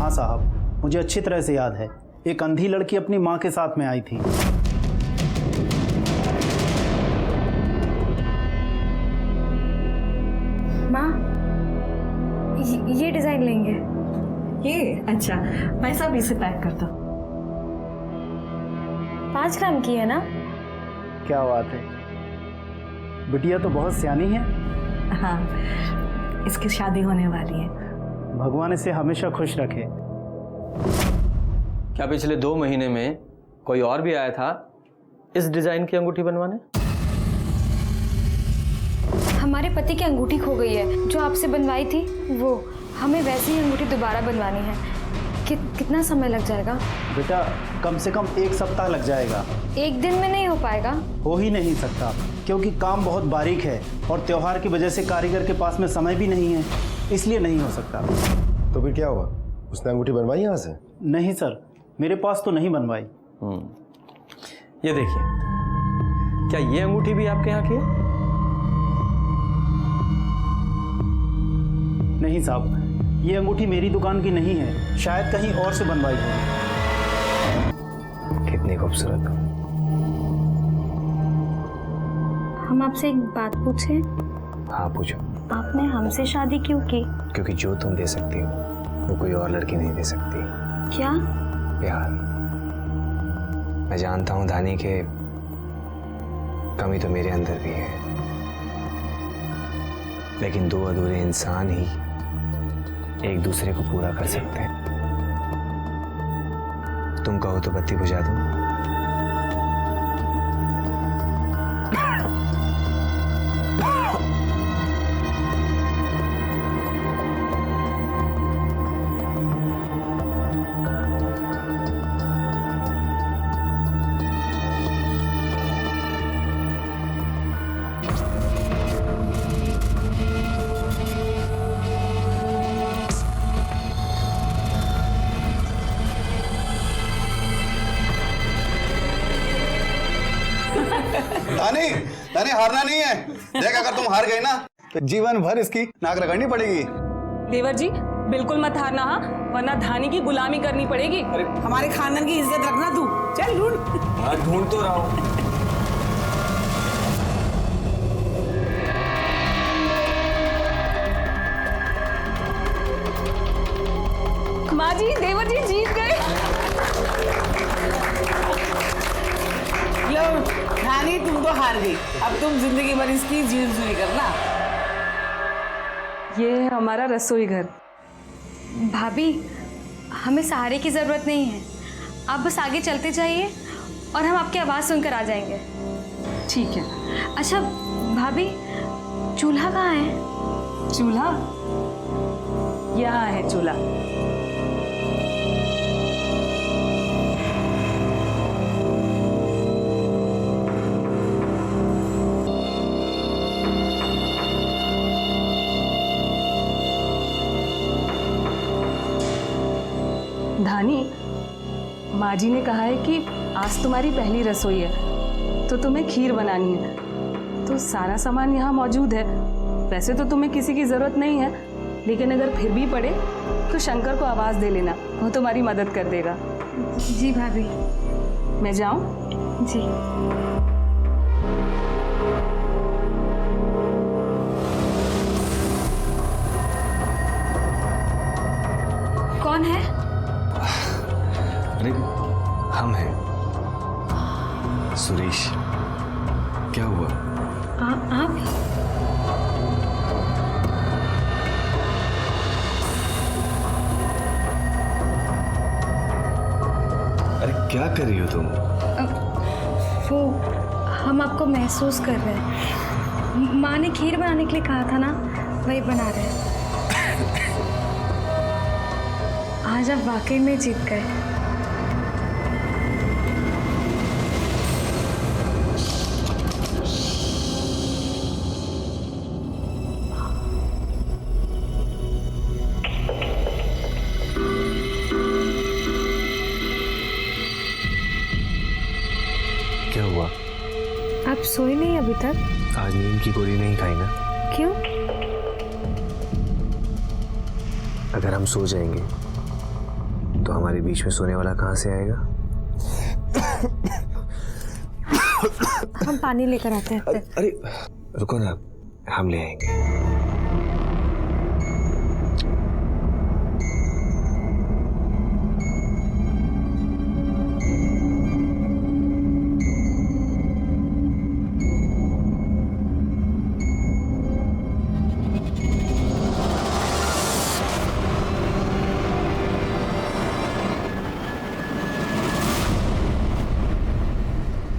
हाँ साहब, मुझे अच्छी तरह से याद है। एक अंधी लड़की अपनी माँ के साथ में आई थी। माँ, ये डिजाइन लेंगे। ये अच्छा, मैं सब इसे पैक करता हूँ। 5 ग्राम की है ना? क्या बात है, बिटिया तो बहुत सियानी है। हाँ, इसकी शादी होने वाली है। भगवान इसे हमेशा खुश रखे। क्या पिछले 2 महीने में कोई और भी आया था इस डिजाइन की अंगूठी बनवाने? हमारे पति की अंगूठी खो गई है जो आपसे बनवाई थी, वो हमें वैसी ही अंगूठी दोबारा बनवानी है। कितना समय लग जाएगा? बेटा कम से कम 1 सप्ताह लग जाएगा। 1 दिन में नहीं हो पाएगा? हो ही नहीं सकता, क्योंकि काम बहुत बारीक है और त्योहार की वजह से कारीगर के पास में समय भी नहीं है, इसलिए नहीं हो सकता। तो फिर क्या हुआ, उसने अंगूठी बनवाई यहाँ से? नहीं सर, मेरे पास तो नहीं बनवाई। ये देखिए, क्या ये अंगूठी भी आपके यहाँ की है? नहीं साहब, ये अंगूठी मेरी दुकान की नहीं है, शायद कहीं और से बनवाई हो। कितनी खूबसूरत हो। हम आपसे एक बात पूछें? हाँ पूछो। आपने हमसे शादी क्यों की? क्योंकि जो तुम दे सकती हो वो कोई और लड़की नहीं दे सकती। क्या? प्यार। मैं जानता हूँ धानी के कमी तो मेरे अंदर भी है, लेकिन 2 अधूरे इंसान ही एक दूसरे को पूरा कर सकते हैं। तुम कहो तो बत्ती बुझा दूं? धानी, धानी हारना नहीं है। देख, अगर तुम हार गई ना तो जीवन भर इसकी नाक रगड़नी पड़ेगी। देवर जी बिल्कुल मत हारना, हाँ, वरना धानी की गुलामी करनी पड़ेगी। हमारे खानदान की इज्जत रखना तू। चल ढूंढ। हाँ ढूंढ तो रहा हूँ। माँ जी, देवर जी जीत गए। लो रानी, तुम तो हार गई। अब तुम जिंदगी भर इसकी जीवन करना। ये है हमारा रसोई घर। भाभी, हमें सहारे की जरूरत नहीं है, आप बस आगे चलते जाइए और हम आपकी आवाज सुनकर आ जाएंगे। ठीक है। अच्छा भाभी, चूल्हा कहाँ है? चूल्हा यहाँ है। चूल्हा धानी, माँ जी ने कहा है कि आज तुम्हारी पहली रसोई है तो तुम्हें खीर बनानी है, तो सारा सामान यहाँ मौजूद है। वैसे तो तुम्हें किसी की ज़रूरत नहीं है, लेकिन अगर फिर भी पड़े तो शंकर को आवाज़ दे लेना, वो तुम्हारी मदद कर देगा। जी भाभी। मैं जाऊँ? जी। कौन है? अरे हम हैं, सुरेश। क्या हुआ? आप? अरे क्या कर रही हो तुम? वो हम आपको महसूस कर रहे हैं। माँ ने खीर बनाने के लिए कहा था ना, वही बना रहे हैं। आज आप वाकई में जीत गए। क्या हुआ? आप सोए नहीं अभी तक? आज नींद की गोली नहीं खाई ना? क्यों? अगर हम सो जाएंगे तो हमारे बीच में सोने वाला कहाँ से आएगा? हम पानी लेकर आते हैं। अरे रुको ना, हम ले आएंगे।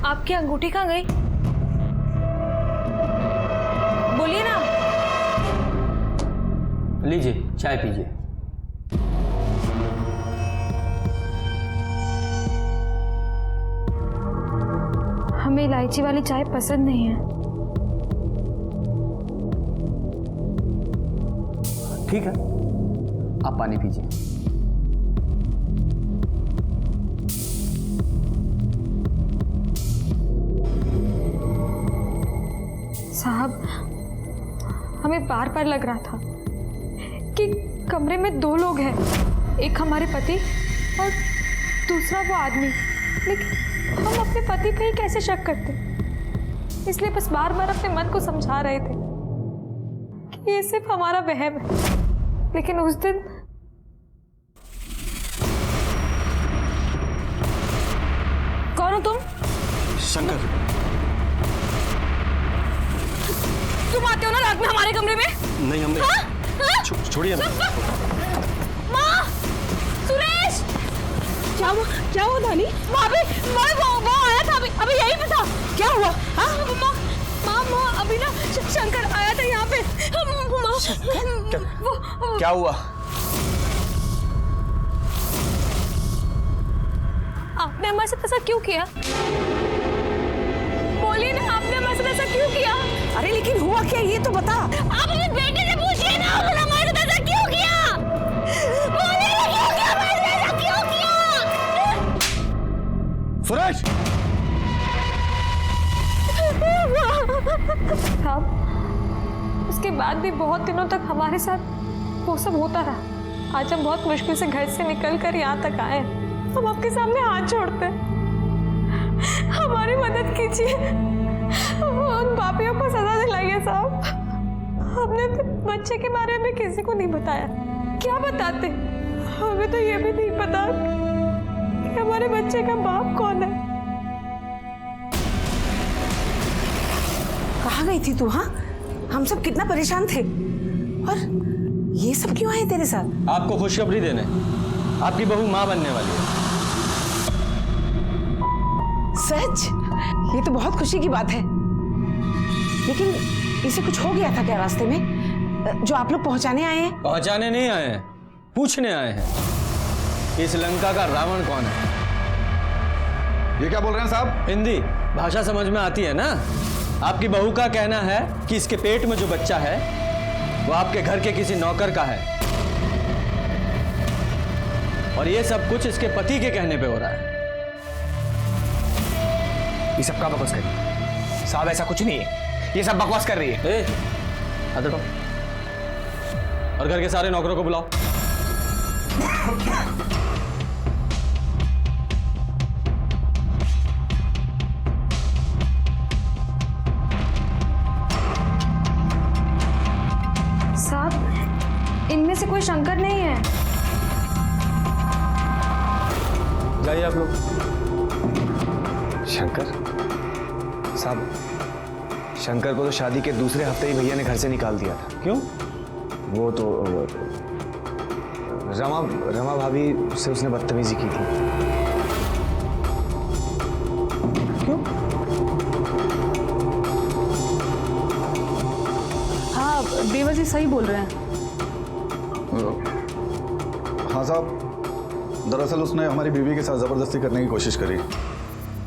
आपकी अंगूठी कहाँ गई? बोलिए ना। लीजिए, चाय पीजिए। हमें इलायची वाली चाय पसंद नहीं है। ठीक है, आप पानी पीजिए। साहब, हमें बार बार लग रहा था कि कमरे में 2 लोग हैं, एक हमारे पति और दूसरा वो आदमी, लेकिन हम अपने पति पे ही कैसे शक करते? इसलिए बस बार बार अपने मन को समझा रहे थे कि ये सिर्फ हमारा वहम है। लेकिन उस दिन कौन हो तुम? शंकर। तुम आते हो ना रात में हमारे कमरे में? नहीं, हमने छोड़िए ना। माँ, सुरेश, क्या हुआ धानी? वो आया था अभी यही पे था। क्या हुआ? माँ, अभी ना शंकर आया था यहाँ पे। क्या हुआ? आपने हमारे साथ ऐसा क्यों किया? बोलिए ना, आपने हमारे साथ ऐसा क्यों किया? अरे लेकिन हुआ क्या, ये तो बता। आप अपने बेटे से पूछिए ना, उन्होंने हमारे साथ ऐसा क्यों किया? बोलिए ना, क्यों किया? हमारे साथ ऐसा क्यों किया? सुरेश! साहब, उसके बाद भी बहुत दिनों तक हमारे साथ वो सब होता रहा। आज हम बहुत मुश्किल से घर से निकल कर यहाँ तक आए। हम आपके सामने हाथ जोड़ते हैं, हमारी मदद कीजिए। उन पापियों को सजा दिलाइए साहब। हमने अपने बच्चे के बारे में किसी को नहीं बताया। क्या बताते? हमें तो ये भी नहीं पता कि हमारे बच्चे का बाप कौन है। कहाँ गई थी तू? हाँ, हम सब कितना परेशान थे, और ये सब क्यों आए तेरे साथ? आपको खुशखबरी देने, आपकी बहू माँ बनने वाली है। सच? ये तो बहुत खुशी की बात है। लेकिन इसे कुछ हो गया था क्या रास्ते में, जो आप लोग पहुंचाने आए हैं? पहुंचाने नहीं आए हैं, पूछने आए हैं। इस लंका का रावण कौन है? ये क्या बोल रहे हैं साहब? हिंदी भाषा समझ में आती है ना? आपकी बहू का कहना है कि इसके पेट में जो बच्चा है वो आपके घर के किसी नौकर का है, और ये सब कुछ इसके पति के कहने पे हो रहा है। ये सब का बकवास कर रही है? साहब ऐसा कुछ नहीं है, ये सब बकवास कर रही है। हाथ हटाओ और घर के सारे नौकरों को बुलाओ। साहब, इनमें से कोई शंकर नहीं है। जाइए आप लोग। शंकर साहब, शंकर को तो शादी के दूसरे हफ्ते ही भैया ने घर से निकाल दिया था। क्यों? वो तो रमा भाभी से उसने बदतमीजी की थी। क्यों? हाँ, देवर जी सही बोल रहे हैं। हाँ साहब, दरअसल उसने हमारी बीवी के साथ जबरदस्ती करने की कोशिश करी।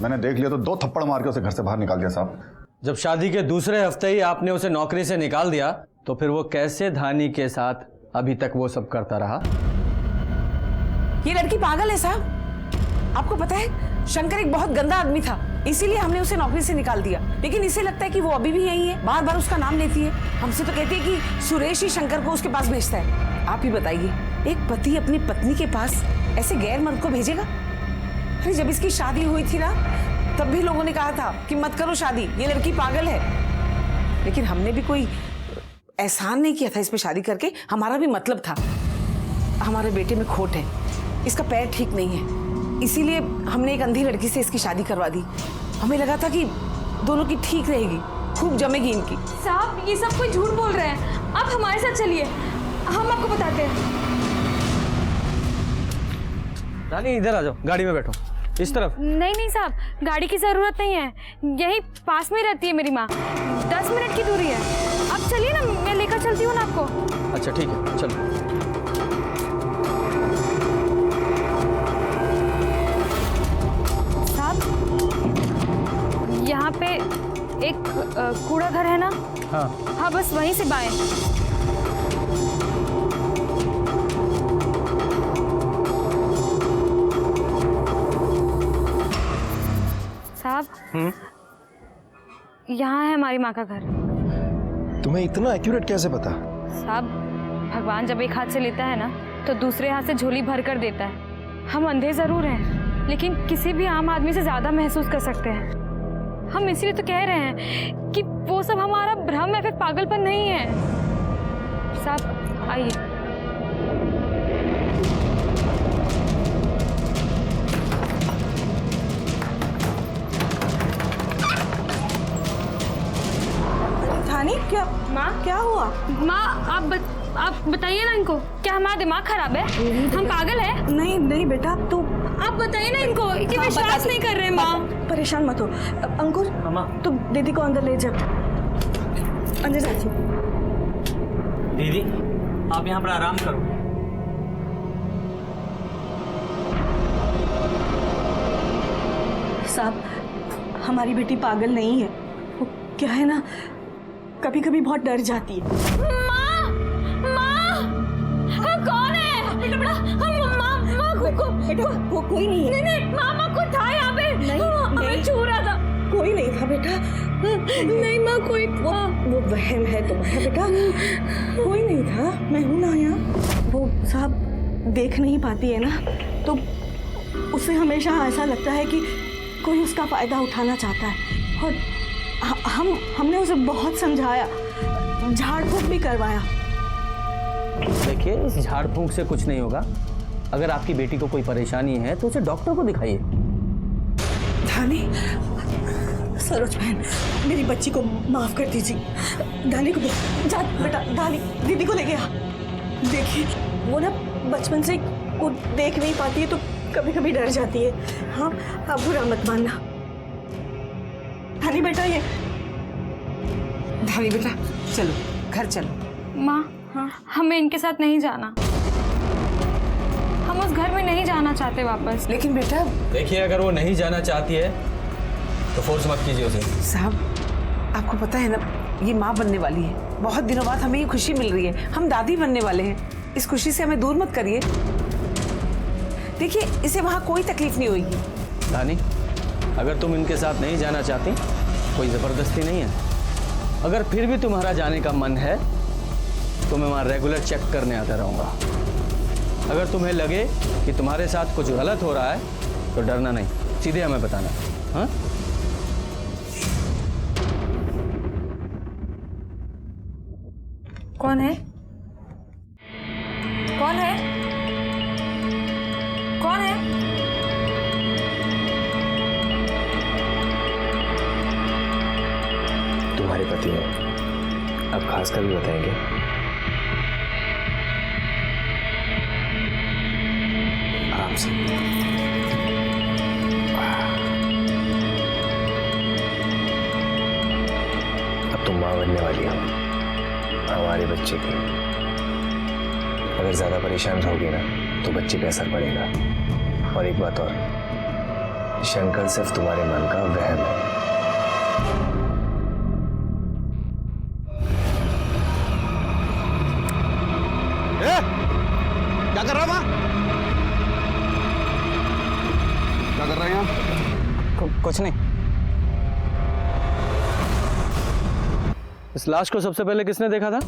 मैंने देख लिया तो 2 थप्पड़ मार के उसे घर से बाहर निकाल दिया साहब। जब शादी के दूसरे हफ्ते ही आपने उसे नौकरी से निकाल दिया तो फिर वो कैसे धानी के साथ अभी तक वो सब करता रहा? ये लड़की पागल है साहब। आपको पता है, शंकर एक बहुत गंदा आदमी था, इसीलिए हमने उसे नौकरी से निकाल दिया। लेकिन इसे लगता है कि वो अभी भी यही है, बार बार उसका नाम लेती है। हमसे तो कहती है कि सुरेश ही शंकर को उसके पास भेजता है। आप ही बताइए, एक पति अपनी पत्नी के पास ऐसे गैर मर्द को भेजेगा? अरे जब इसकी शादी हुई थी ना, तब भी लोगों ने कहा था कि मत करो शादी, ये लड़की पागल है। लेकिन हमने भी कोई एहसान नहीं किया था इस पे शादी करके। हमारा भी मतलब था, हमारे बेटे में खोट है, इसका पैर ठीक नहीं है, इसीलिए हमने एक अंधी लड़की से इसकी शादी करवा दी। हमें लगा था कि दोनों की ठीक रहेगी, खूब जमेगी इनकी। साहब ये सब कोई झूठ बोल रहे हैं, आप हमारे साथ चलिए, हम आपको बताते हैं। रानी इधर आ जाओ, गाड़ी में बैठो, इस तरफ। नहीं नहीं साहब, गाड़ी की जरूरत नहीं है, यही पास में रहती है मेरी माँ, 10 मिनट की दूरी है। आप चलिए ना, मैं लेकर चलती हूँ ना आपको। अच्छा ठीक है, चलो। साहब यहाँ पे एक कूड़ा घर है ना? हाँ बस वहीं से बाएं। साहब यहाँ है हमारी माँ का घर। तुम्हें इतना एक्यूरेट कैसे पता? साहब भगवान जब एक हाथ से लेता है ना तो दूसरे हाथ से झोली भर कर देता है। हम अंधे जरूर हैं, लेकिन किसी भी आम आदमी से ज्यादा महसूस कर सकते हैं। हम इसीलिए तो कह रहे हैं कि वो सब हमारा भ्रम या फिर पागलपन नहीं है। साहब आइए। धानी, क्या माँ क्या हुआ? माँ आप बताइए ना इनको, क्या हमारा दिमाग खराब है? हम पागल हैं? नहीं नहीं बेटा, तू आप बताइए ना इनको कि विश्वास नहीं कर रहे। माँ परेशान मत हो। अंकुर मामा, तू दीदी को अंदर ले जा। अंदर जाइए। दीदी आप यहाँ पर आराम करो। साहब हमारी बेटी पागल नहीं है, वो क्या है ना, कभी कभी बहुत डर जाती है। माँ कौन है? बेटा वो कोई नहीं है। नहीं मामा को था यहाँ पे, हमें छू रहा था। कोई नहीं था बेटा। नहीं माँ कोई वो वहम है तुम्हारा बेटा, कोई नहीं था, मैं हूं ना यहाँ। वो साहब देख नहीं पाती है ना, तो उसे हमेशा ऐसा लगता है कि कोई उसका फायदा उठाना चाहता है। और हमने उसे बहुत समझाया, झाड़ फूंक भी करवाया। देखिए इस झाड़ फूंक से कुछ नहीं होगा। अगर आपकी बेटी को कोई परेशानी है तो उसे डॉक्टर को दिखाइए। धानी, सरोज बहन मेरी बच्ची को माफ कर दीजिए। धानी को जा बेटा, धानी दीदी को ले गया। देखिए वो ना बचपन से वो देख नहीं पाती है तो कभी कभी डर जाती है। हाँ आप बुरा मत मानना। धानी बेटा, ये धानी बेटा चलो घर चलो। माँ हमें इनके साथ नहीं जाना, हम उस घर में नहीं जाना चाहते वापस। लेकिन बेटा देखिए अगर वो नहीं जाना चाहती है तो फोर्स मत कीजिए उसे। साहब आपको पता है ना, ये माँ बनने वाली है, बहुत दिनों बाद हमें ये खुशी मिल रही है, हम दादी बनने वाले हैं। इस खुशी से हमें दूर मत करिए। देखिए इसे वहाँ कोई तकलीफ नहीं होगी। रानी अगर तुम इनके साथ नहीं जाना चाहती, कोई ज़बरदस्ती नहीं है। अगर फिर भी तुम्हारा जाने का मन है तो मैं वहाँ रेगुलर चेक करने आता रहूँगा। अगर तुम्हें लगे कि तुम्हारे साथ कुछ गलत हो रहा है तो डरना नहीं, सीधे हमें बताना। हाँ कौन है? कौन है? कौन है? तुम्हारे पति हैं, अब खास कर भी बताएंगे। आराम से। अब तुम माँ बनने वाली हो हमारे बच्चे की। अगर ज्यादा परेशान रहोगे ना तो बच्चे पे असर पड़ेगा। और एक बात और, शंकर सिर्फ तुम्हारे मन का वहम है। क्या कर रहा है माँ? क्या कर रहा है यहाँ? कुछ नहीं। इस लाश को सबसे पहले किसने देखा था?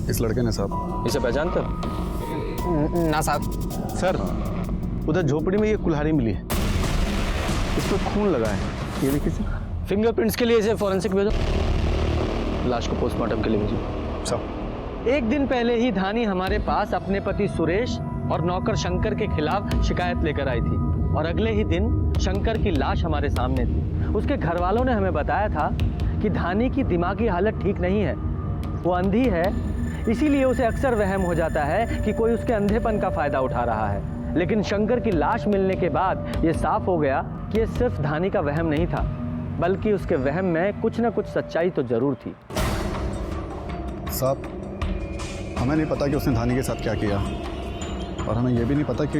इस लड़के ने साहब। इसे पहचानते हो? ना साहब। सर उधर झोपड़ी में ये कुल्हाड़ी मिली है, इस पर खून लगा है, ये देखिए सर। फिंगरप्रिंट्स के लिए इसे फॉरेंसिक भेजो, लाश को पोस्टमार्टम के लिए भेजो। साहब, एक दिन पहले ही धानी हमारे पास अपने पति सुरेश और नौकर शंकर के खिलाफ शिकायत लेकर आई थी, और अगले ही दिन शंकर की लाश हमारे सामने थी। उसके घर वालों ने हमें बताया था कि धानी की दिमागी हालत ठीक नहीं है, वो अंधी है, इसीलिए उसे अक्सर वहम हो जाता है कि कोई उसके अंधेपन का फायदा उठा रहा है। लेकिन शंकर की लाश मिलने के बाद ये साफ हो गया कि ये सिर्फ धानी का वहम नहीं था, बल्कि उसके वहम में कुछ न कुछ सच्चाई तो जरूर थी। साहब, हमें नहीं पता कि उसने धानी के साथ क्या किया, और हमें यह भी नहीं पता कि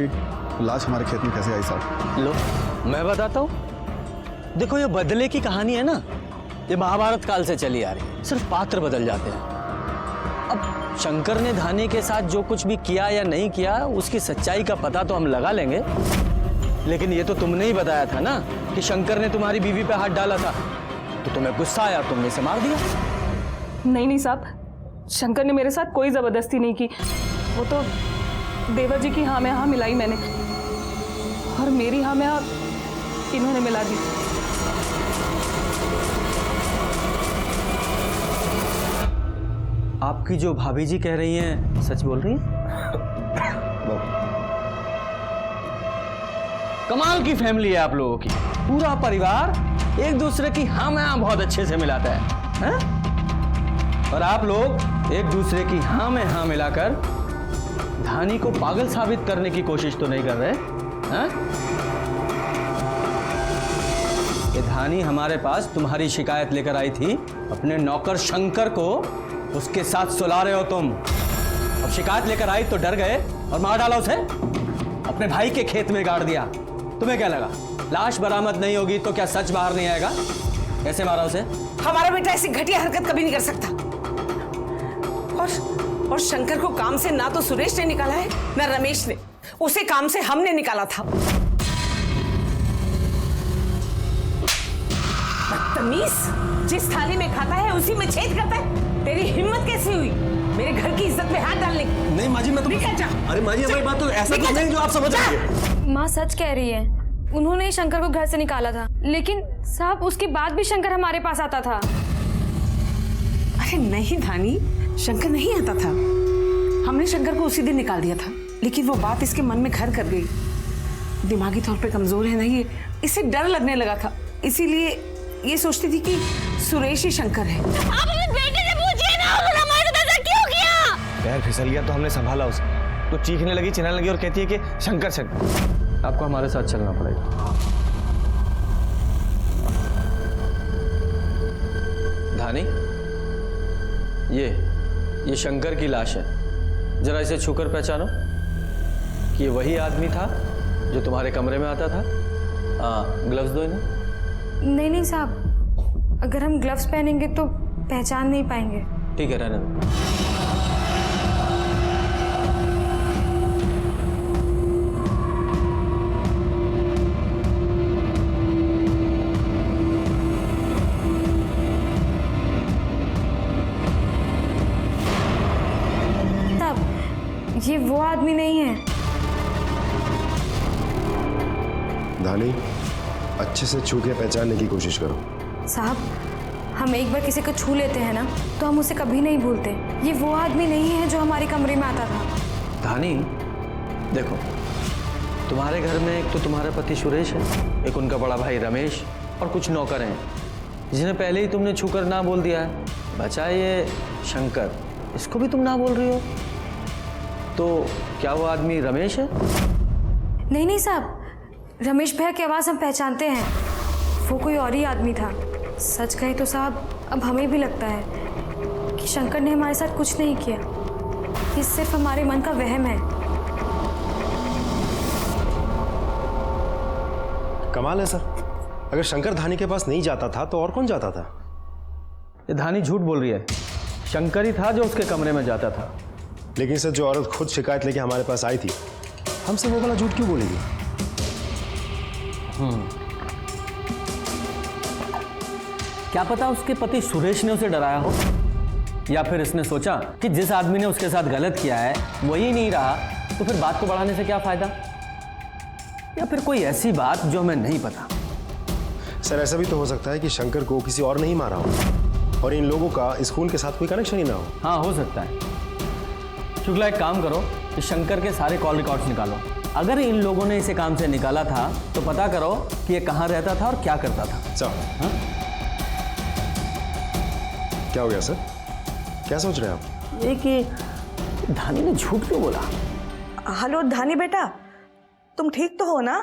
लाश हमारे खेत में कैसे आई। साहब लो, मैं बताता हूँ। देखो, ये बदले की कहानी है ना, ये महाभारत काल से चली आ रही है, सिर्फ पात्र बदल जाते हैं। अब शंकर ने धानी के साथ जो कुछ भी किया या नहीं किया, उसकी सच्चाई का पता तो हम लगा लेंगे, लेकिन ये तो तुमने ही बताया था ना कि शंकर ने तुम्हारी बीवी पे हाथ डाला था, तो तुम्हें गुस्सा आया, तुमने इसे मार दिया। नहीं साहब, शंकर ने मेरे साथ कोई ज़बरदस्ती नहीं की, वो तो देवर जी की हाँ में हाँ मिलाई मैंने, और मेरी हाँ में हाँ इन्होंने मिला दी। आपकी जो भाभी जी कह रही हैं सच बोल रही हैं? कमाल की फैमिली है आप लोगों की, पूरा परिवार एक दूसरे की हाँ में हाँ बहुत अच्छे से मिलाता है, और आप लोग एक दूसरे की हाँ में हाँ मिलाकर धानी को पागल साबित करने की कोशिश तो नहीं कर रहे हैं? ये धानी हमारे पास तुम्हारी शिकायत लेकर आई थी, अपने नौकर शंकर को उसके साथ सुला रहे हो तुम। अब शिकायत लेकर आई तो डर गए और मार डाला उसे, अपने भाई के खेत में गाड़ दिया। तुम्हें क्या लगा लाश बरामद नहीं होगी तो क्या सच बाहर नहीं आएगा? कैसे मारा उसे? हमारा बेटा ऐसी घटिया हरकत कभी नहीं कर सकता। और शंकर को काम से ना तो सुरेश ने निकाला है ना रमेश ने, उसे काम से हमने निकाला था। बदतमीज, जिस थाली में खाता है उसी में छेद करता है। तेरी हिम्मत कैसी हुई मेरे घर की इज्जत में हाथ डालने की? नहीं माँ जी, मैं तो निकल जा। अरे माँ जी, हमारी बात तो ऐसा कुछ नहीं जो आप समझ रही है। माँ सच कह रही है, उन्होंने ही शंकर को घर से निकाला था, लेकिन साहब उसके बाद भी शंकर हमारे पास आता था। अरे नहीं धानी, शंकर नहीं आता था, हमने शंकर को उसी दिन निकाल दिया था, लेकिन वो बात इसके मन में घर कर गई। दिमागी तौर पे कमजोर है ना ये, इसे डर लगने लगा था, इसीलिए ये सोचती थी कि सुरेश ही शंकर है। आप अपने बेटे से पूछिए ना, उन्होंने हमारे साथ ऐसा क्यों किया? पैर फिसल गया तो हमने संभाला उसे, तो चीखने लगी, चिल्लाने लगी और कहती है कि शंकर शंकर। आपको हमारे साथ चलना पड़ेगा। धानी, ये शंकर की लाश है, जरा इसे छूकर पहचानो कि ये वही आदमी था जो तुम्हारे कमरे में आता था। ग्लव्स दो इन्हें। नहीं साहब, अगर हम ग्लव्स पहनेंगे तो पहचान नहीं पाएंगे। ठीक है, रहने दो। साहब, ये वो आदमी नहीं है। धानी, अच्छे से छू के पहचानने की कोशिश करो। साहब, हम एक बार किसी को छू लेते हैं ना तो हम उसे कभी नहीं भूलते। ये वो आदमी नहीं है जो हमारे कमरे में आता था। धानी, देखो, तुम्हारे घर में एक तो तुम्हारा पति सुरेश है, एक उनका बड़ा भाई रमेश, और कुछ नौकर हैं जिन्हें पहले ही तुमने छूकर ना बोल दिया है। बचा ये शंकर, इसको भी तुम ना बोल रही हो, तो क्या वो आदमी रमेश है? नहीं साहब, रमेश भैया की आवाज़ हम पहचानते हैं, वो कोई और ही आदमी था। सच कहे तो साहब, अब हमें भी लगता है कि शंकर ने हमारे साथ कुछ नहीं किया, ये सिर्फ हमारे मन का वहम है। कमाल है सर, अगर शंकर धानी के पास नहीं जाता था तो और कौन जाता था? ये धानी झूठ बोल रही है, शंकर ही था जो उसके कमरे में जाता था। लेकिन सर, जो औरत खुद शिकायत लेके हमारे पास आई थी, हमसे वो वाला झूठ क्यों बोलेगी? क्या पता उसके पति सुरेश ने उसे डराया हो, या फिर इसने सोचा कि जिस आदमी ने उसके साथ गलत किया है वही नहीं रहा, तो फिर बात को बढ़ाने से क्या फायदा। या फिर कोई ऐसी बात जो हमें नहीं पता? सर ऐसा भी तो हो सकता है कि शंकर को किसी और ने ही मारा हो और इन लोगों का इस खून के साथ कोई कनेक्शन ही ना हो। हाँ, हो सकता है। शुक्ला, एक काम करो कि शंकर के सारे कॉल रिकॉर्ड्स निकालो। अगर इन लोगों ने इसे काम से निकाला था तो पता करो कि ये कहाँ रहता था और क्या करता था। सर, हाँ? क्या हो गया सर? क्या सोच रहे हैं आप? ये कि धानी ने झूठ क्यों बोला? हेलो धानी बेटा, तुम ठीक तो हो ना?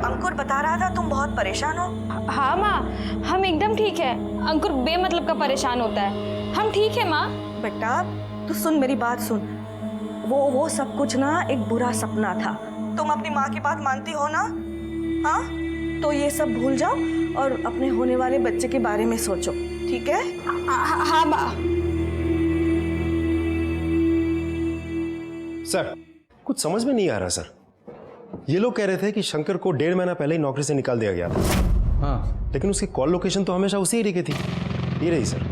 अंकुर बता रहा था तुम बहुत परेशान हो। हाँ माँ, हम एकदम ठीक है। अंकुर बेमतलब का परेशान होता है। हम ठीक है माँ। बेटा तू सुन, मेरी बात सुन। वो सब कुछ ना एक बुरा सपना था। तुम अपनी माँ की बात मानती हो ना? हाँ, तो ये सब भूल जाओ और अपने होने वाले बच्चे के बारे में सोचो, ठीक है? हाँ माँ। सर, कुछ समझ में नहीं आ रहा सर। ये लोग कह रहे थे कि शंकर को 1.5 महीना पहले ही नौकरी से निकाल दिया गया था। हाँ, लेकिन उसकी कॉल लोकेशन तो हमेशा उसी एरिया की थी। ये रही सर।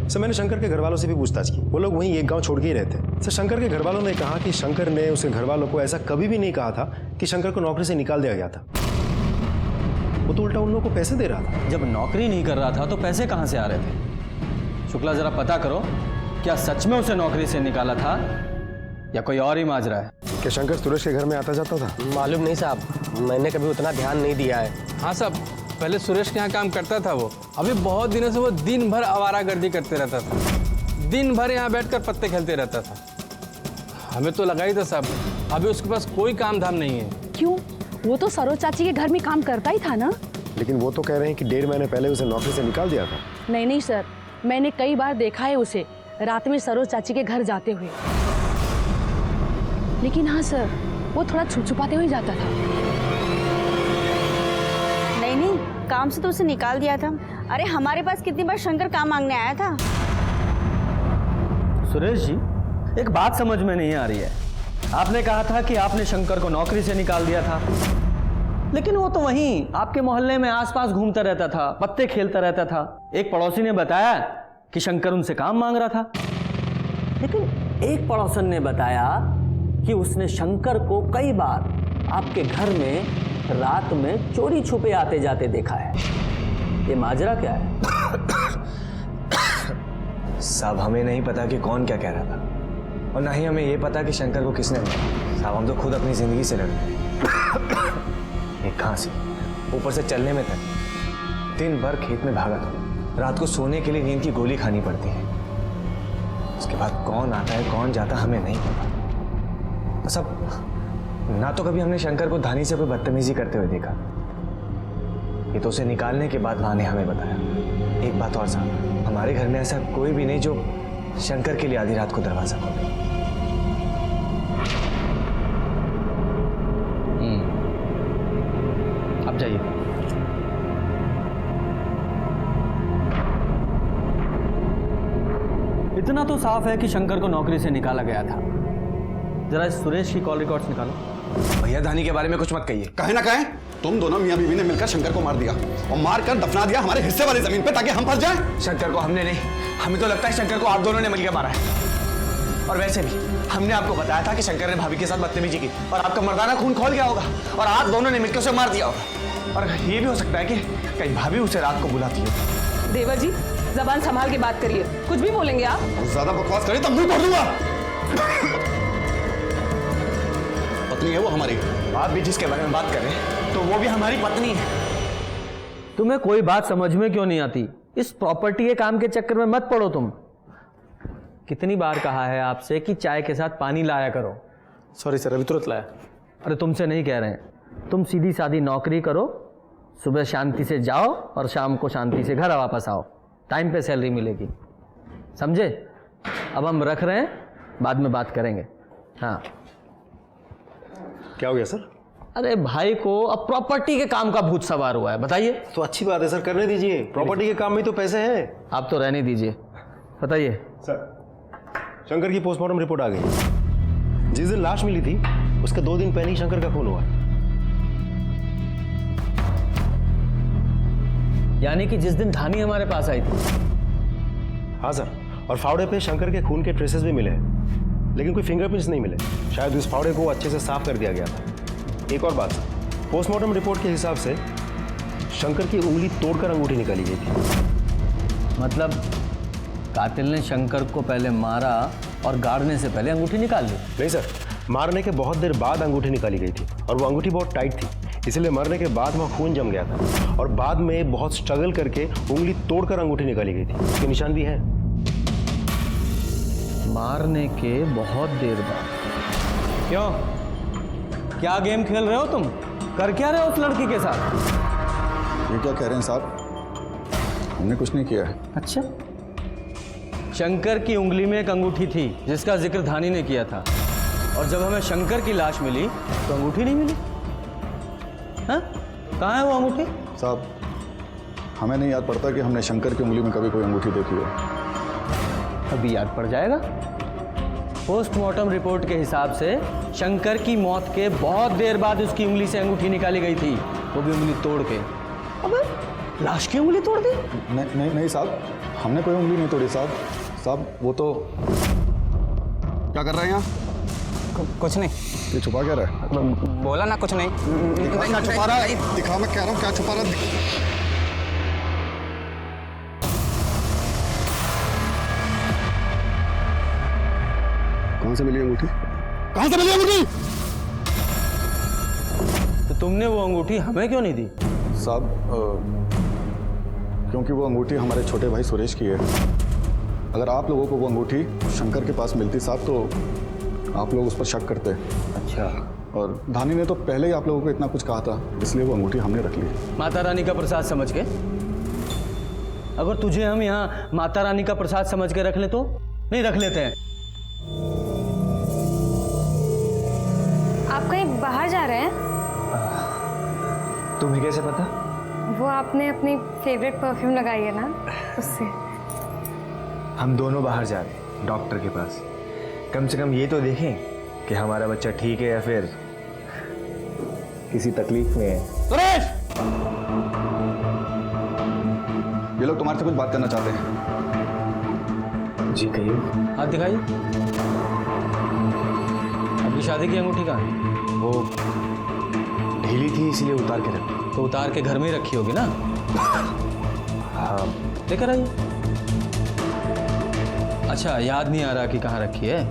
सर, मैंने शंकर के घर वालों से भी पूछताछ की। वो लोग वहीं एक गांव छोड़ के ही रहते। सर, शंकर के घर वालों ने कहा कि शंकर ने उसके घर वालों को ऐसा कभी भी नहीं कहा था कि शंकर को नौकरी से निकाल दिया गया था। वो तो उल्टा उन लोगों को पैसे दे रहा था। जब नौकरी नहीं कर रहा था तो पैसे कहाँ से आ रहे थे? शुक्ला, जरा पता करो, क्या सच में उसे नौकरी से निकाला था या कोई और ही माजरा है? क्या शंकर सुरेश के घर में आता जाता था? मालूम नहीं साहब, मैंने कभी उतना ध्यान नहीं दिया है। हाँ साहब, पहले सुरेश के यहाँ काम करता था वो। अभी बहुत दिनों से वो दिन भर आवारागर्दी करते रहता था। दिन भर यहाँ बैठकर पत्ते खेलते रहता था। हमें तो लगा ही था साहब, अभी उसके पास कोई काम धाम नहीं है। क्यों? वो तो सरोज चाची के घर में काम करता ही था ना। लेकिन वो तो कह रहे हैं कि 1.5 महीने पहले उसे नौकरी से निकाल दिया था। नहीं नहीं सर, मैंने कई बार देखा है उसे रात में सरोज चाची के घर जाते हुए। लेकिन हाँ सर, वो थोड़ा छुपछुपाते हुए जाता था। नहीं, काम से तो उसे निकाल दिया था। अरे हमारे पास कितनी बार शंकर काम मांगने आया था। सुरेश जी, एक बात समझ में नहीं आ रही है। आपने कहा था कि आपने शंकर को नौकरी से निकाल दिया था, लेकिन वो तो वहीं आपके मोहल्ले में आसपास घूमता रहता था, पत्ते खेलता रहता था। एक पड़ोसी ने बताया कि शंकर उनसे काम मांग रहा था, लेकिन एक पड़ोसन ने बताया कि उसने शंकर को कई बार आपके घर में रात में चोरी छुपे आते जाते देखा है। ये माजरा क्या है? साहब, हमें नहीं पता कि कौन क्या कह रहा था और ना ही हमें ये पता कि शंकर को किसने मारा। साहब, हम तो खुद अपनी जिंदगी से लड़ रहे। एक खांसी, ऊपर से चलने में थक, दिन भर खेत में भागा था, रात को सोने के लिए नींद की गोली खानी पड़ती है। उसके बाद कौन आता है कौन जाता हमें नहीं पता। सब ना तो कभी हमने शंकर को धानी से कोई बदतमीजी करते हुए देखा, ये तो उसे निकालने के बाद माँ ने हमें बताया। एक बात और साहब, हमारे घर में ऐसा कोई भी नहीं जो शंकर के लिए आधी रात को दरवाजा खोले। अब जाइए। इतना तो साफ है कि शंकर को नौकरी से निकाला गया था। जरा इस सुरेश की कॉल रिकॉर्ड्स निकालो। भैया, धानी के बारे में कुछ मत कहिए। कहे ना कहे, तुम दोनों मियां बीवी ने मिलकर शंकर को मार दिया और मार कर दफना दिया हमारे हिस्से वाली जमीन पे ताकि हम फंस जाएं। शंकर को हमने नहीं, हमें तो लगता है शंकर को आप दोनों ने मिलकर मारा है। और वैसे भी हमने आपको बताया था कि शंकर ने भाभी के साथ बदतमीजी की और आपका मर्दाना खून खोल गया होगा और आप दोनों ने मिलकर उसे मार दिया होगा। और ये भी हो सकता है कि कहीं भाभी उसे रात को बुलाती हो। देवर जी, जबान संभाल के बात करिए। कुछ भी बोलेंगे आप? ज्यादा बकवास करिए तो मुंह तोड़ दूंगा। पत्नी है वो हमारी। आप भी जिसके बारे में बात कर रहे हैं तो वो भी हमारी पत्नी है। तुम्हें कोई बात समझ में क्यों नहीं आती? इस प्रॉपर्टी के काम के चक्कर में मत पड़ो तुम। कितनी बार कहा है आपसे कि चाय के साथ पानी लाया करो। सॉरी सर, अभी तुरंत लाया। अरे तुमसे नहीं कह रहे हैं, तुम सीधी सादी नौकरी करो, सुबह शांति से जाओ और शाम को शांति से घर वापस आओ। टाइम पे सैलरी मिलेगी, समझे? अब हम रख रहे हैं, बाद में बात करेंगे। हाँ, क्या हो गया सर? अरे भाई को अब प्रॉपर्टी के काम का भूत सवार हुआ है। बताइए। तो अच्छी बात है सर, करने दीजिए। प्रॉपर्टी के काम में तो पैसे हैं। आप तो रहने दीजिए। बताइए सर, शंकर की पोस्टमार्टम रिपोर्ट आ गई। जिस दिन लाश मिली थी उसके 2 दिन पहले ही शंकर का खून हुआ। यानी कि जिस दिन धानी हमारे पास आई थी। हाँ सर, और फावड़े पे शंकर के खून के ट्रेसेस भी मिले हैं, लेकिन कोई फिंगरप्रिंट्स नहीं मिले। शायद उस फावड़े को अच्छे से साफ कर दिया गया था। एक और बात सर, पोस्टमार्टम रिपोर्ट के हिसाब से शंकर की उंगली तोड़कर अंगूठी निकाली गई थी। मतलब कातिल ने शंकर को पहले मारा और गाड़ने से पहले अंगूठी निकाल ली? नहीं सर, मारने के बहुत देर बाद अंगूठी निकाली गई थी और वो अंगूठी बहुत टाइट थी, इसलिए मरने के बाद वहाँ खून जम गया था और बाद में बहुत स्ट्रगल करके उंगली तोड़कर अंगूठी निकाली गई थी। उसके निशान भी है। मारने के बहुत देर बाद? क्यों, क्या गेम खेल रहे हो तुम? कर क्या रहे हो उस लड़की के साथ? ये क्या कह रहे हैं साहब? हमने कुछ नहीं किया है। अच्छा, शंकर की उंगली में एक अंगूठी थी जिसका जिक्र धानी ने किया था, और जब हमें शंकर की लाश मिली तो अंगूठी नहीं मिली। हाँ, कहाँ है वो अंगूठी? साहब, हमें नहीं याद पड़ता कि हमने शंकर की उंगली में कभी कोई अंगूठी देखी हो। अभी याद पड़ जाएगा। पोस्टमार्टम रिपोर्ट के हिसाब से शंकर की मौत के बहुत देर बाद उसकी उंगली से अंगूठी निकाली गई थी, वो भी उंगली तोड़ के। अबे लाश की उंगली तोड़ दी? नहीं साहब, हमने कोई उंगली नहीं तोड़ी साहब। साहब वो तो क्या कर रहे हैं यहाँ? कुछ नहीं। ये छुपा क्या रहा है? बोला ना कुछ नहीं। क्या छुपा रहा है? दिखा, मैं कह रहा हूँ क्या छुपा रहा है? कहाँ से मिली अंगूठी? कहाँ से मिली अंगूठी? तो तुमने वो अंगूठी हमें क्यों नहीं दी? साहब, क्योंकि वो अंगूठी हमारे छोटे भाई सुरेश की है। अगर आप लोगों को वो अंगूठी शंकर के पास मिलती साहब तो आप लोग उस पर शक करते। अच्छा। और धानी ने तो पहले ही आप लोगों को इतना कुछ कहा था, इसलिए वो अंगूठी हमने रख ली। माता रानी का प्रसाद समझ के? अगर तुझे हम यहाँ माता रानी का प्रसाद समझ के रख ले तो? नहीं रख लेते हैं। आप कहीं बाहर जा रहे हैं? तुम्हें कैसे पता? वो आपने अपनी फेवरेट परफ्यूम लगाई है ना, उससे। हम दोनों बाहर जा रहे हैं डॉक्टर के पास। कम से कम ये तो देखें कि हमारा बच्चा ठीक है या फिर किसी तकलीफ में है। सुरेश! ये लोग तुम्हारे से कुछ बात करना चाहते हैं। जी कहिए। हाथ दिखाइए। आपकी शादी की अंगूठी कहाँ है? वो ढीली थी इसीलिए उतार के रखी। तो उतार के घर में ही रखी होगी ना? हाँ। लेकर आइए। अच्छा, याद नहीं आ रहा कि कहाँ रखी है?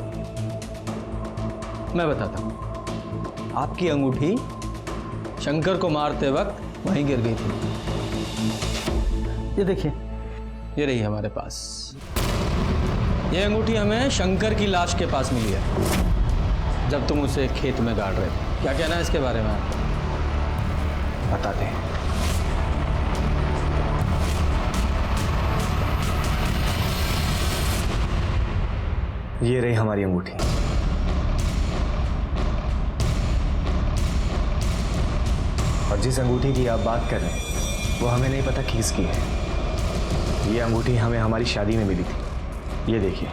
मैं बताता हूँ। आपकी अंगूठी शंकर को मारते वक्त वहीं गिर गई थी। ये देखिए, ये रही हमारे पास। ये अंगूठी हमें शंकर की लाश के पास मिली है जब तुम उसे खेत में गाड़ रहे थे। क्या कहना है इसके बारे में आपको? बताते हैं। ये रही हमारी अंगूठी। और जिस अंगूठी की आप बात कर रहे हैं वो हमें नहीं पता किसकी है। ये अंगूठी हमें हमारी शादी में मिली थी। ये देखिए,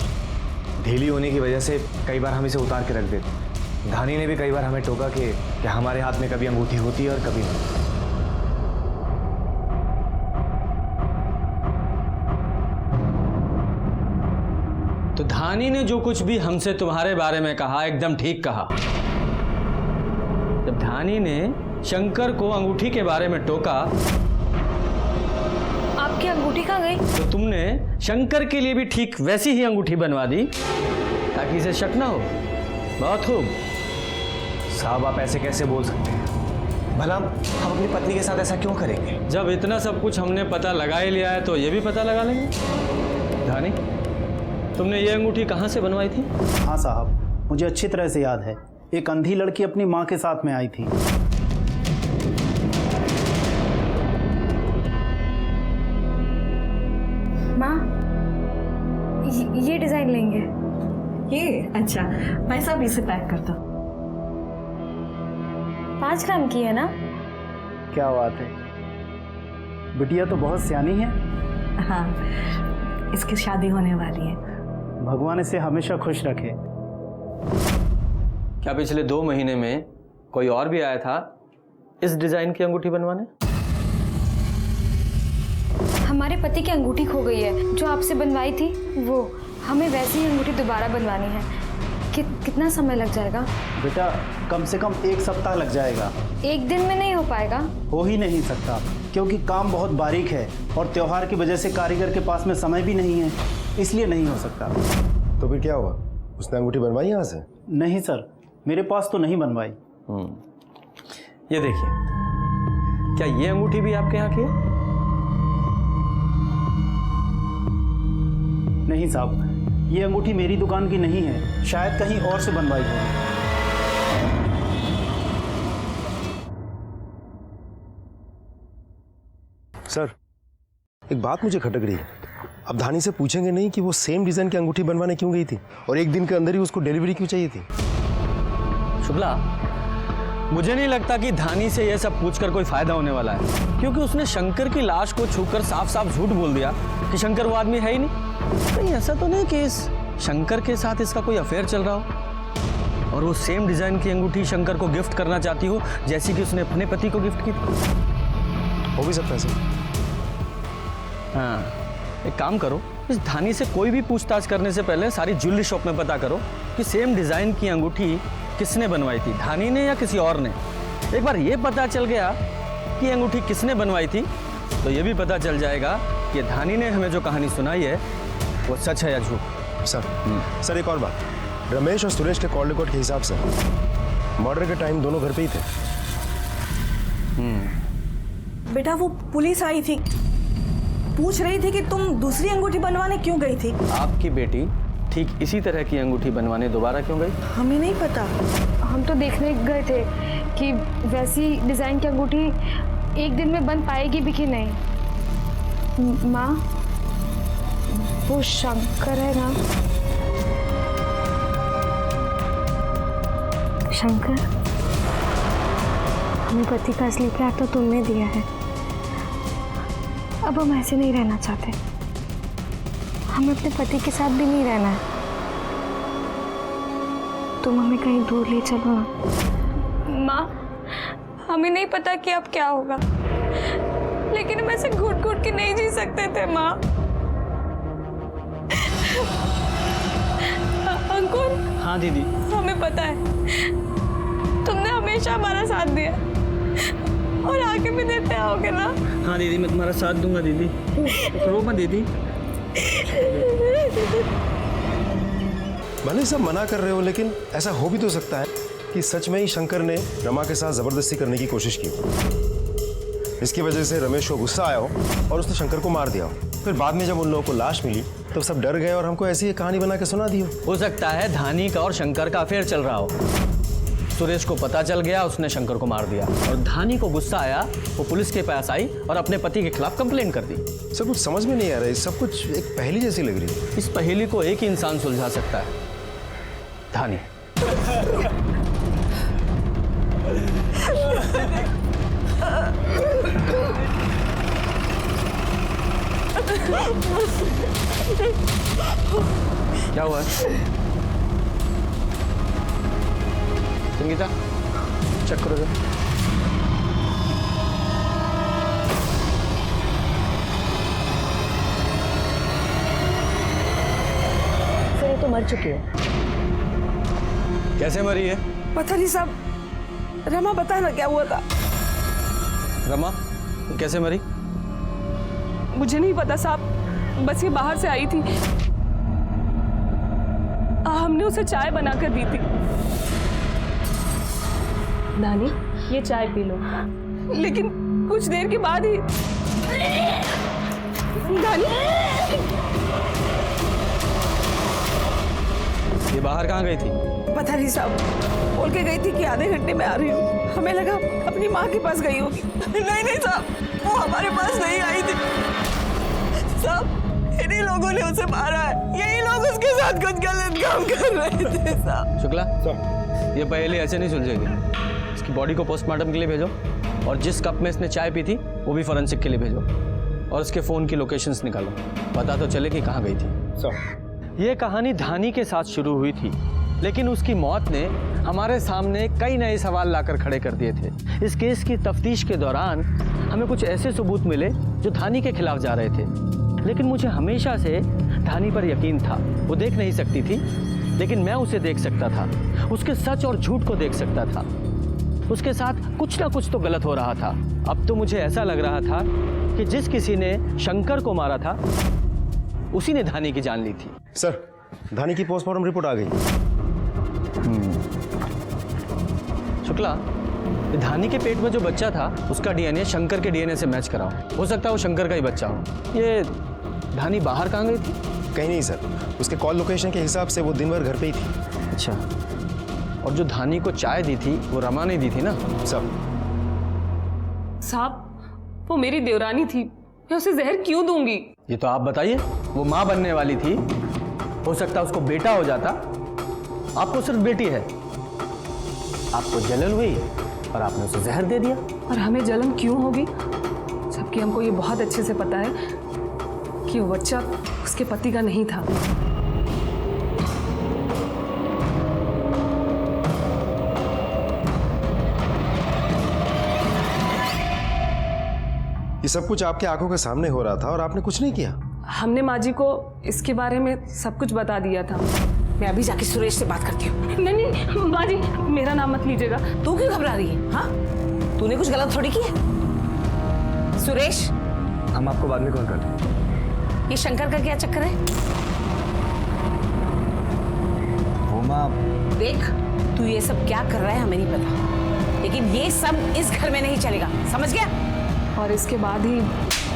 ढीली होने की वजह से कई बार हम इसे उतार के रख देते। धानी ने भी कई बार हमें टोका कि हमारे हाथ में कभी अंगूठी होती है और कभी नहीं। तो धानी ने जो कुछ भी हमसे तुम्हारे बारे में कहा एकदम ठीक कहा। जब धानी ने शंकर को अंगूठी के बारे में टोका, आपकी अंगूठी कहाँ गई? तो तुमने शंकर के लिए भी ठीक वैसी ही अंगूठी बनवा दी ताकि इसे शक ना हो। बहुत खूब। साहब, आप ऐसे कैसे बोल सकते हैं? भला हम अपनी पत्नी के साथ ऐसा क्यों करेंगे? जब इतना सब कुछ हमने पता लगा ही लिया है तो ये भी पता लगा लेंगे। धानी, तुमने ये अंगूठी कहाँ से बनवाई थी? हाँ साहब, मुझे अच्छी तरह से याद है। एक अंधी लड़की अपनी माँ के साथ में आई थी। माँ, ये डिजाइन लेंगे। ये अच्छा, मैं सब इसे पैक करता हूँ। 5 ग्राम की है ना? क्या बात है, बिटिया तो बहुत सियानी है। हाँ, इसकी शादी होने वाली है। भगवान इसे हमेशा खुश रखे। क्या पिछले 2 महीने में कोई और भी आया था इस डिजाइन की अंगूठी बनवाने? हमारे पति की अंगूठी खो गई है जो आपसे बनवाई थी, वो हमें वैसी ही अंगूठी दोबारा बनवानी है। कितना समय लग जाएगा? बेटा कम से कम 1 सप्ताह लग जाएगा। एक दिन में नहीं हो पाएगा? हो ही नहीं सकता, क्योंकि काम बहुत बारीक है और त्योहार की वजह से कारीगर के पास में समय भी नहीं है, इसलिए नहीं हो सकता। तो फिर क्या हुआ? उसने अंगूठी बनवाई यहाँ से? नहीं सर, मेरे पास तो नहीं बनवाई। ये देखिए, क्या ये अंगूठी भी आपके यहाँ की है? नहीं साहब, ये अंगूठी मेरी दुकान की नहीं है, शायद कहीं और से बनवाई होगी। सर, एक बात मुझे खटक रही है। अब धानी से पूछेंगे नहीं कि वो सेम डिजाइन की अंगूठी बनवाने क्यों गई थी और एक दिन के अंदर ही उसको डिलीवरी क्यों चाहिए थी? शुक्ला, मुझे नहीं लगता कि धानी से यह सब पूछकर कोई फायदा होने वाला है, क्योंकि उसने शंकर की लाश को छूकर साफ साफ झूठ बोल दिया कि शंकर वो आदमी है ही नहीं। कहीं ऐसा तो नहीं कि इस शंकर के साथ इसका कोई अफेयर चल रहा हो और वो सेम डिजाइन की अंगूठी शंकर को गिफ्ट करना चाहती हो जैसी कि उसने अपने पति को गिफ्ट की थी। हो भी सकता है सर। हाँ, एक काम करो, इस धानी से कोई भी पूछताछ करने से पहले सारी ज्वेलरी शॉप में पता करो कि सेम डिजाइन की अंगूठी किसने बनवाई थी, धानी ने या किसी और ने। एक बार ये पता चल गया कि अंगूठी किसने बनवाई थी तो ये भी पता चल जाएगा कि धानी ने हमें जो कहानी सुनाई है वो सच है या झूठ। सर एक और बात, रमेश और सुरेश के कॉल रिकॉर्ड के हिसाब से मर्डर के टाइम दोनों घर पे ही थे। बेटा वो पुलिस आई थी, पूछ रही थी कि तुम दूसरी अंगूठी बनवाने क्यों गई थी। आपकी बेटी ठीक इसी तरह की अंगूठी बनवाने दोबारा क्यों गई? हमें नहीं पता। हम तो देखने गए थे कि वैसी डिजाइन की अंगूठी एक दिन में बन पाएगी भी कि नहीं। माँ, वो शंकर है ना? शंकर, हमें पति का असली प्यार तो तुमने दिया है, अब हम ऐसे नहीं रहना चाहते। हमें अपने पति के साथ भी नहीं रहना है। तुम हमें कहीं दूर ले चलो ना। माँ, हमें नहीं पता कि अब क्या होगा, लेकिन हम ऐसे घुट घुट के नहीं जी सकते थे माँ। अंकुर। हाँ दीदी। हमें पता है तुमने हमेशा हमारा साथ दिया और आगे भी देते आओगे ना। हाँ दीदी, मैं तुम्हारा साथ दूंगा दीदी, रो मत दीदी। भले सब मना कर रहे हो, लेकिन ऐसा हो भी तो सकता है कि सच में ही शंकर ने रमा के साथ जबरदस्ती करने की कोशिश की, इसकी वजह से रमेश को गुस्सा आया हो और उसने शंकर को मार दिया हो। फिर बाद में जब उन लोगों को लाश मिली तो सब डर गए और हमको ऐसी कहानी बना के सुना दी हो सकता है धानी का और शंकर का अफेयर चल रहा हो। सुरेश को पता चल गया, उसने शंकर को मार दिया और धानी को गुस्सा आया, वो पुलिस के पास आई और अपने पति के खिलाफ कंप्लेंट कर दी। सब कुछ समझ में नहीं आ रहा है, सब कुछ एक पहेली जैसी लग रही है। इस पहेली को एक ही इंसान सुलझा सकता है, धानी। क्या हुआ है? संगीता, चेक करो जरा। सर ये तो मर चुकी है। कैसे मरी है? पता नहीं साहब, रमा बता ना क्या हुआ था। रमा कैसे मरी? मुझे नहीं पता साहब, बस ये बाहर से आई थी, हमने उसे चाय बनाकर दी थी। नानी, ये चाय पी लो। लेकिन कुछ देर के बाद ही नानी, ये बाहर कहाँ गई थी? पता नहीं साहब, बोल के गई थी कि आधे घंटे में आ रही हूँ। हमें लगा अपनी माँ के पास गई होगी। नहीं साहब, वो हमारे पास नहीं आई थी साहब, इन्हीं लोगों ने उसे मारा है। यही लोग उसके साथ कुछ गलत काम कर रहे थे साहब। शुक्ला, ये पहेली ऐसे नहीं सुलझेगी। इसकी बॉडी को पोस्टमार्टम के लिए भेजो और जिस कप में इसने चाय पी थी वो भी फॉरेंसिक के लिए भेजो और उसके फ़ोन की लोकेशंस निकालो, पता तो चले कि कहाँ गई थी। ये कहानी धानी के साथ शुरू हुई थी, लेकिन उसकी मौत ने हमारे सामने कई नए सवाल लाकर खड़े कर दिए थे। इस केस की तफ्तीश के दौरान हमें कुछ ऐसे सबूत मिले जो धानी के खिलाफ जा रहे थे, लेकिन मुझे हमेशा से धानी पर यकीन था। वो देख नहीं सकती थी लेकिन मैं उसे देख सकता था, उसके सच और झूठ को देख सकता था। उसके साथ कुछ ना कुछ तो गलत हो रहा था। अब तो मुझे ऐसा लग रहा था कि जिस किसी ने शंकर को मारा था उसी ने धानी की जान ली थी। सर, धानी की पोस्टमार्टम रिपोर्ट आ गई। शुक्ला, धानी के पेट में जो बच्चा था उसका डीएनए शंकर के डीएनए से मैच कराओ। हो सकता है वो शंकर का ही बच्चा हो। ये धानी बाहर कहाँ गई थी? कहीं नहीं सर, उसके कॉल लोकेशन के हिसाब से वो दिन भर घर पे ही थी। अच्छा, और जो धानी को चाय दी थी वो रमा ने दी थी ना? साहब, वो मेरी देवरानी थी, मैं उसे जहर क्यों दूंगी? ये तो आप बताइए। वो माँ बनने वाली थी, हो सकता है उसको बेटा हो जाता। आपको सिर्फ बेटी है, आपको जलन हुई और आपने उसे जहर दे दिया। और हमें जलन क्यों होगी, जबकि हमको ये बहुत अच्छे से पता है कि वो बच्चा उसके पति का नहीं था। ये सब कुछ आपके आंखों के सामने हो रहा था और आपने कुछ नहीं किया। हमने माँ जी को इसके बारे में सब कुछ बता दिया था। मैं अभी जाके सुरेश से बात करती हूँ। नहीं माँ जी, मेरा नाम मत लीजिएगा। तू क्यों घबरा रही है? हाँ, तूने कुछ गलत थोड़ी किया। सुरेश, हम आपको बाद में कॉल करते हैं। ये शंकर का क्या चक्कर है? वो माँ, देख, तू ये सब क्या कर रहा है हमें नहीं पता, लेकिन ये सब इस घर में नहीं चलेगा, समझ गया? और इसके बाद ही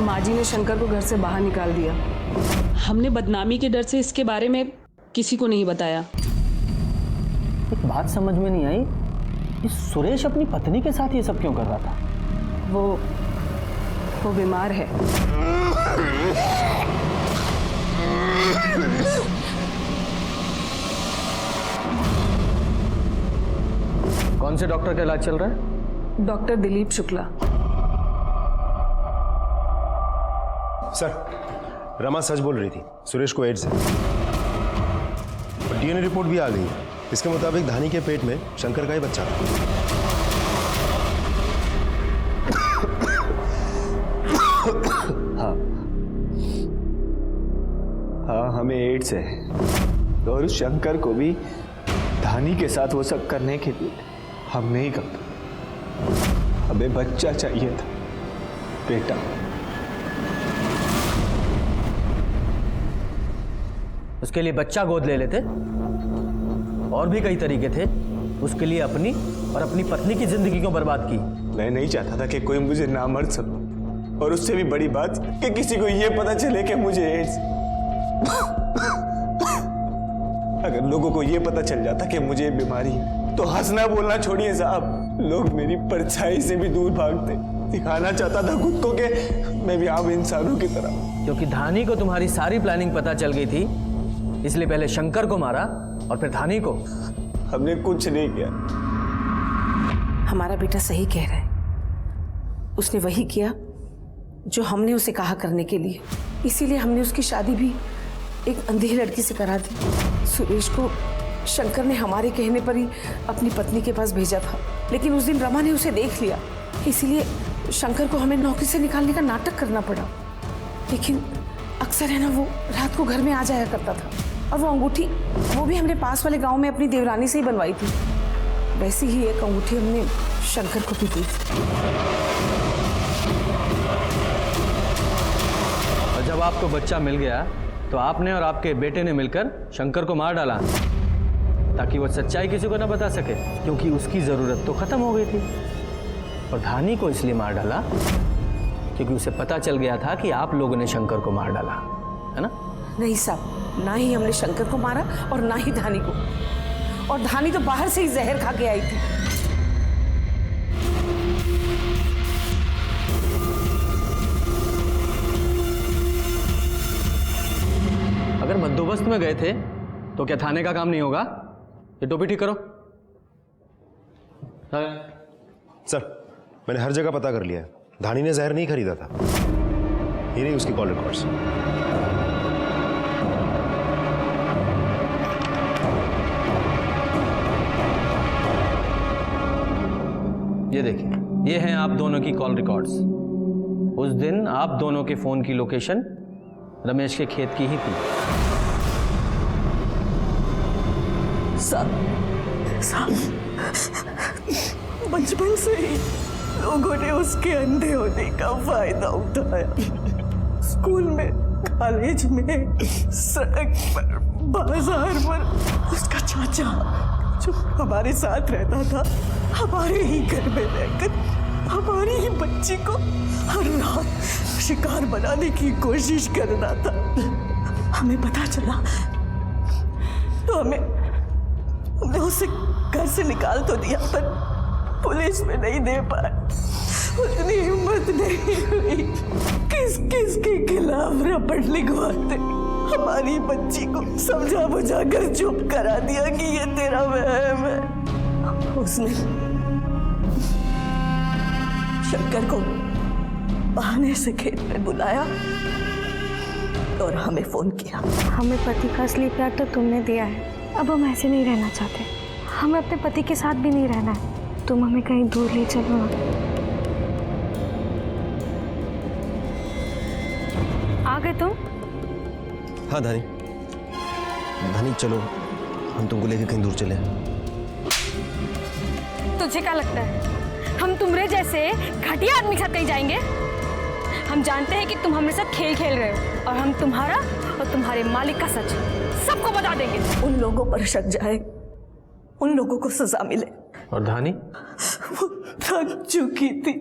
माँ जी ने शंकर को घर से बाहर निकाल दिया। हमने बदनामी के डर से इसके बारे में किसी को नहीं बताया। एक बात समझ में नहीं आई कि सुरेश अपनी पत्नी के साथ ये सब क्यों कर रहा था? वो बीमार है। कौन से डॉक्टर का इलाज चल रहा है? डॉक्टर दिलीप शुक्ला। सर, रमा सच बोल रही थी, सुरेश को एड्स है। और डीएनए रिपोर्ट भी आ गई। इसके मुताबिक धानी के पेट में शंकर का ही बच्चा था। हाँ, हमें एड्स है और उस शंकर को भी धानी के साथ वो सब करने के लिए हम नहीं करते। हमें बच्चा चाहिए था, बेटा। उसके लिए बच्चा गोद ले लेते। और भी कई तरीके थे, उसके लिए अपनी और अपनी पत्नी की जिंदगी को बर्बाद की। मैं नहीं चाहता था कि कोई मुझे ना मर सके, और उससे भी बड़ी बात कि किसी को ये पता चले कि मुझे एड्स। अगर लोगों को ये पता चल जाता कि मुझे बीमारी है तो हंसना बोलना छोड़िए साहब, लोग मेरी परछाई से भी दूर भागते। दिखाना चाहता था खुद को कि मैं भी आम इंसानों की तरह। क्योंकि धानी को तुम्हारी सारी प्लानिंग पता चल गई थी, इसलिए पहले शंकर को मारा और फिर धानी को। हमने कुछ नहीं किया। हमारा बेटा सही कह रहा है, उसने वही किया जो हमने उसे कहा करने के लिए। इसीलिए हमने उसकी शादी भी एक अंधी लड़की से करा दी। सुरेश को शंकर ने हमारे कहने पर ही अपनी पत्नी के पास भेजा था, लेकिन उस दिन रमा ने उसे देख लिया, इसीलिए शंकर को हमें नौकरी से निकालने का नाटक करना पड़ा। लेकिन अक्सर है ना, वो रात को घर में आ जाया करता था। और वो अंगूठी, वो भी हमने पास वाले गांव में अपनी देवरानी से ही बनवाई थी। वैसी ही एक अंगूठी हमने शंकर को भी दी थी। और जब आपको बच्चा मिल गया तो आपने और आपके बेटे ने मिलकर शंकर को मार डाला, ताकि वो सच्चाई किसी को ना बता सके, क्योंकि उसकी जरूरत तो खत्म हो गई थी। और धानी को इसलिए मार डाला क्योंकि उसे पता चल गया था कि आप लोगों ने शंकर को मार डाला, है ना? नहीं साहब, ना ही हमने शंकर को मारा और ना ही धानी को। और धानी तो बाहर से ही जहर खा के आई थी। अगर बंदोबस्त में गए थे तो क्या थाने का काम नहीं होगा? ये टोपी ठीक करो। सर, मैंने हर जगह पता कर लिया है, धानी ने जहर नहीं खरीदा था। ये रही उसकी कॉल रिकॉर्ड्स। ये देखिए, ये हैं आप दोनों की कॉल रिकॉर्ड्स। उस दिन आप दोनों के फोन की लोकेशन रमेश के खेत की ही थी। बचपन से ही लोगों ने उसके अंधे होने का फायदा उठाया। स्कूल में, कॉलेज में, सड़क पर, बाजार पर उसका चाचा जो हमारे साथ रहता था, हमारे ही घर में रहकर हमारी ही बच्ची को हर रात शिकार बनाने की कोशिश कर रहा था। हमें पता चला तो हमने उसे घर से निकाल तो दिया, पर पुलिस में नहीं दे पाए। उतनी हिम्मत नहीं हुई। किस किस के खिलाफ रपट लिखवाते हमारी बच्ची को समझा बुझा कर चुप करा दिया कि ये तेरा वहम है। उसने शंकर को बहाने से खेत में बुलाया और हमें फोन किया। हमें पति का असली प्यार तो तुमने दिया है, अब हम ऐसे नहीं रहना चाहते। हमें अपने पति के साथ भी नहीं रहना है। तुम हमें कहीं दूर ले चलो ना। आ गए तुम? हाँ धानी, धानी चलो हम तुमको लेकर कहीं दूर चले। तुझे क्या लगता है हम तुम्हारे जैसे घटिया आदमी के साथ कहीं जाएंगे? हम जानते हैं कि तुम हमारे साथ खेल खेल रहे हो और हम तुम्हारा और तुम्हारे मालिक का सच सबको बता देंगे। उन लोगों पर शक जाए, उन लोगों को सजा मिले। और धानी? वो थक चुकी थी।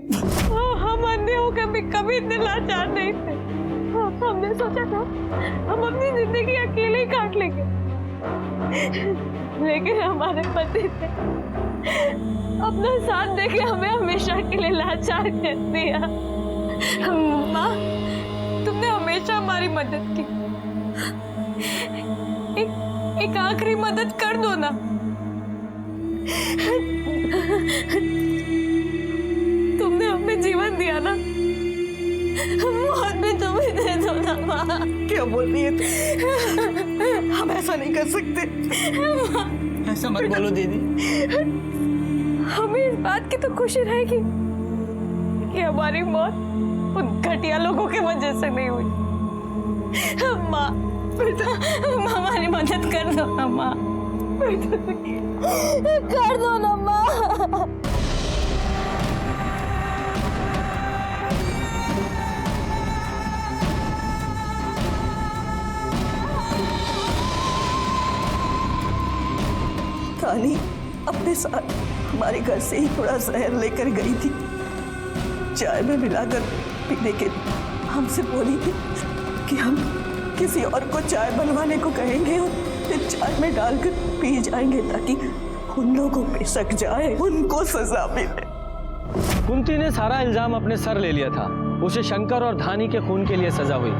हम अंधे होकर भी कभी इतने लाचार नहीं थे। हमने सोचा था हम अपनी जिंदगी अकेले ही काट लेंगे, लेकिन हमारे पति ने अपना साथ देके हमें हमेशा के लिए लाचार कर दिया। माँ, तुमने हमेशा हमारी मदद की। एक आखिरी मदद कर दो ना। तुमने हमें जीवन दिया ना, मौत भी तुम्हें दे दो ना माँ। क्या बोल रही है तुम? हम ऐसा नहीं कर सकते। ऐसा मत बोलो दीदी। हमें इस बात की तो खुशी रहेगी कि हमारी मौत उन घटिया लोगों की वजह से नहीं हुई। माँ, हमारी मदद कर दो ना माँ, कर दो ना माँ। रानी अपने साथ हमारे घर से ही थोड़ा जहर लेकर गई थी। चाय में मिलाकर पीने के हमसे बोली थी कि हम किसी और को चाय बनवाने को कहेंगे और फिर चाय में डालकर पी जाएंगे ताकि उन लोगों पे शक जाए, उनको सजा मिले। कुंती ने सारा इल्जाम अपने सर ले लिया था। उसे शंकर और धानी के खून के लिए सजा हुई।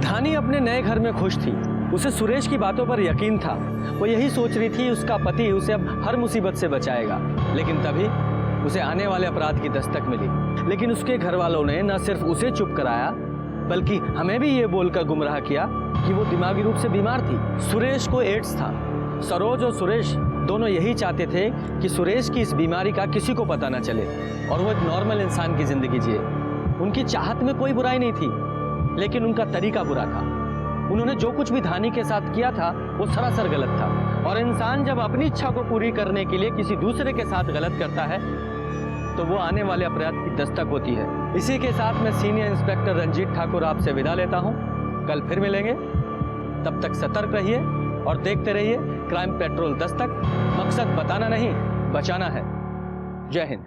धानी अपने नए घर में खुश थी। उसे सुरेश की बातों पर यकीन था। वो यही सोच रही थी उसका पति उसे अब हर मुसीबत से बचाएगा। लेकिन तभी उसे आने वाले अपराध की दस्तक मिली। लेकिन उसके घर वालों ने न सिर्फ उसे चुप कराया बल्कि हमें भी ये बोलकर गुमराह किया कि वो दिमागी रूप से बीमार थी। सुरेश को एड्स था। सरोज और सुरेश दोनों यही चाहते थे कि सुरेश की इस बीमारी का किसी को पता न चले और वो एक नॉर्मल इंसान की जिंदगी जिए। उनकी चाहत में कोई बुराई नहीं थी, लेकिन उनका तरीका बुरा था। उन्होंने जो कुछ भी धानी के साथ किया था वो सरासर गलत था। और इंसान जब अपनी इच्छा को पूरी करने के लिए किसी दूसरे के साथ गलत करता है तो वो आने वाले अपराध की दस्तक होती है। इसी के साथ मैं सीनियर इंस्पेक्टर रंजीत ठाकुर आपसे विदा लेता हूँ। कल फिर मिलेंगे, तब तक सतर्क रहिए और देखते रहिए क्राइम पेट्रोल दस्तक। मकसद बताना नहीं, बचाना है। जय हिंद।